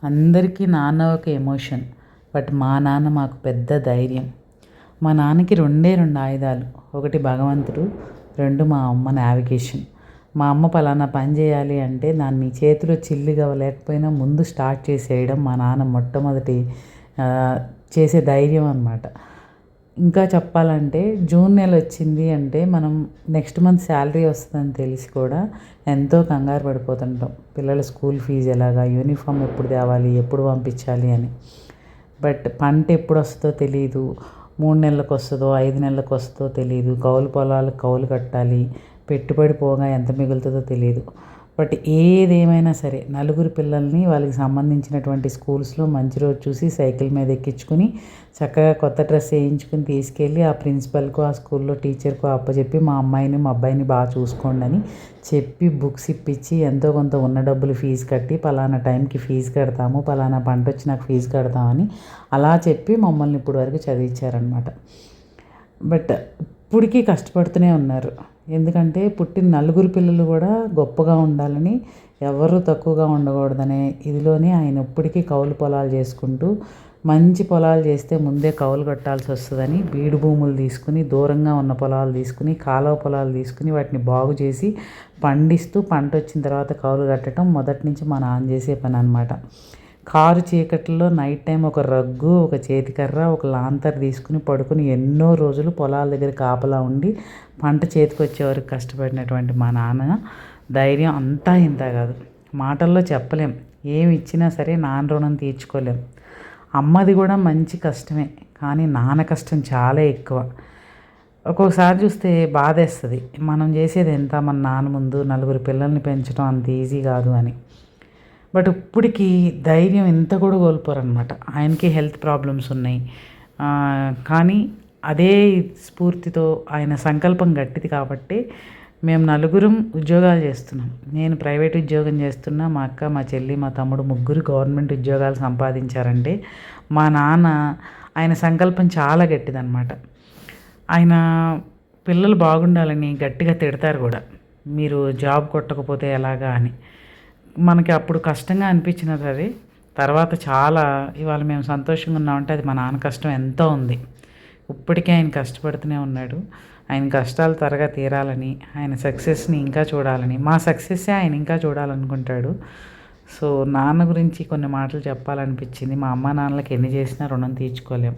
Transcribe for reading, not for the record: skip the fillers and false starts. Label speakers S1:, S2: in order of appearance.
S1: అందరికీ నాన్న ఒక ఎమోషన్. బట్ మా నాన్న మాకు పెద్ద ధైర్యం. మా నాన్నకి రెండే 2 ఆయుధాలు. ఒకటి భగవంతుడు, 2 మా అమ్మ నావిగేషన్. మా అమ్మ పలానా పని చేయాలి అంటే దాన్ని చేతిలో చిల్లిగా లేకపోయినా ముందు స్టార్ట్ చేసేయడం మా నాన్న మొట్టమొదటి చేసే ధైర్యం అనమాట. ఇంకా చెప్పాలంటే జూన్ నెల వచ్చింది అంటే మనం నెక్స్ట్ మంత్ శాలరీ వస్తుందని తెలిసి కూడా ఎంతో కంగారు పడిపోతుంటాం. పిల్లల స్కూల్ ఫీజు ఎలాగా, యూనిఫామ్ ఎప్పుడు తేవాలి, ఎప్పుడు పంపించాలి అని. బట్ పంట ఎప్పుడు వస్తుందో తెలీదు. 3 నెలలకు వస్తుందో 5 నెలలకు వస్తుందో తెలీదు. కౌలు పొలాలకు కౌలు కట్టాలి. పెట్టుబడి పోగా ఎంత మిగులుతుందో తెలీదు. బట్ ఏదేమైనా సరే నలుగురు పిల్లల్ని వాళ్ళకి సంబంధించినటువంటి స్కూల్స్లో మంచి రోజు చూసి సైకిల్ మీద ఎక్కించుకుని చక్కగా కొత్త డ్రెస్ వేయించుకుని తీసుకెళ్ళి ఆ ప్రిన్సిపల్కు, ఆ స్కూల్లో టీచర్కు అప్పచెప్పి మా అమ్మాయిని మా అబ్బాయిని బాగా చూసుకోండి అని చెప్పి బుక్స్ ఇప్పించి ఎంతో కొంత ఉన్న డబ్బులు ఫీజు కట్టి పలానా టైంకి ఫీజు కడతాము, పలానా పంట వచ్చి నాకు ఫీజు కడతామని అలా చెప్పి మమ్మల్ని ఇప్పుడు వరకు చదివించారనమాట. బట్ ఇప్పటికీ కష్టపడుతూనే ఉన్నారు. ఎందుకంటే పుట్టిన నలుగురు పిల్లలు కూడా గొప్పగా ఉండాలని, ఎవరు తక్కువగా ఉండకూడదనే ఇదిలోనే ఆయన ఇప్పటికీ కౌలు పొలాలు చేసుకుంటూ, మంచి పొలాలు చేస్తే ముందే కౌలు కట్టాల్సి వస్తుందని బీడు భూములు తీసుకుని, దూరంగా ఉన్న పొలాలు తీసుకుని, కాలువ పొలాలు తీసుకుని వాటిని బాగు చేసి పండిస్తూ పంట వచ్చిన తర్వాత కౌలు కట్టడం మొదటి నుంచి మా నాన్న చేసే పని అనమాట. కారు చీకట్లో నైట్ టైం ఒక రగ్గు, ఒక చేతికర్ర, ఒక లాంతర్ తీసుకుని పడుకుని ఎన్నో రోజులు పొలాల దగ్గర కాపలా ఉండి పంట చేతికి వచ్చే వరకు కష్టపడినటువంటి మా నాన్న ధైర్యం అంతా ఇంత కాదు. మాటల్లో చెప్పలేం. ఏమి ఇచ్చినా సరే నాన్న రుణం తీర్చుకోలేం. అమ్మది కూడా మంచి కష్టమే, కానీ నాన్న కష్టం చాలా ఎక్కువ. ఒక్కొక్కసారి చూస్తే బాధేస్తుంది. మనం చేసేది ఎంత మన నాన్న ముందు, నలుగురు పిల్లల్ని పెంచడం అంత ఈజీ కాదు అని. బట్ ఇప్పటికీ ధైర్యం ఎంత కూడా కోల్పోరనమాట. ఆయనకి హెల్త్ ప్రాబ్లమ్స్ ఉన్నాయి, కానీ అదే స్ఫూర్తితో ఆయన సంకల్పం గట్టిది కాబట్టి మేము నలుగురం ఉద్యోగాలు చేస్తున్నాం. నేను ప్రైవేట్ ఉద్యోగం చేస్తున్నా, మా అక్క, మా చెల్లి, మా తమ్ముడు ముగ్గురు గవర్నమెంట్ ఉద్యోగాలు సంపాదించారంటే మా నాన్న ఆయన సంకల్పం చాలా గట్టిదనమాట. ఆయన పిల్లలు బాగుండాలని గట్టిగా తిడతారు కూడా, మీరు జాబ్ కొట్టకపోతే ఎలాగా అని. మనకి అప్పుడు కష్టంగా అనిపించినది అది. తర్వాత చాలా ఇవాళ మేము సంతోషంగా ఉన్నామంటే అది మా నాన్న కష్టం ఎంతో ఉంది. ఇప్పటికీ ఆయన కష్టపడుతూనే ఉన్నాడు. ఆయన కష్టాలు త్వరగా తీరాలని, ఆయన సక్సెస్ని ఇంకా చూడాలని, మా సక్సెస్సే ఆయన ఇంకా చూడాలనుకుంటాడు. సో నాన్న గురించి కొన్ని మాటలు చెప్పాలనిపించింది. మా అమ్మ నాన్నలకి ఎన్ని చేసినా రుణం తీర్చుకోలేం.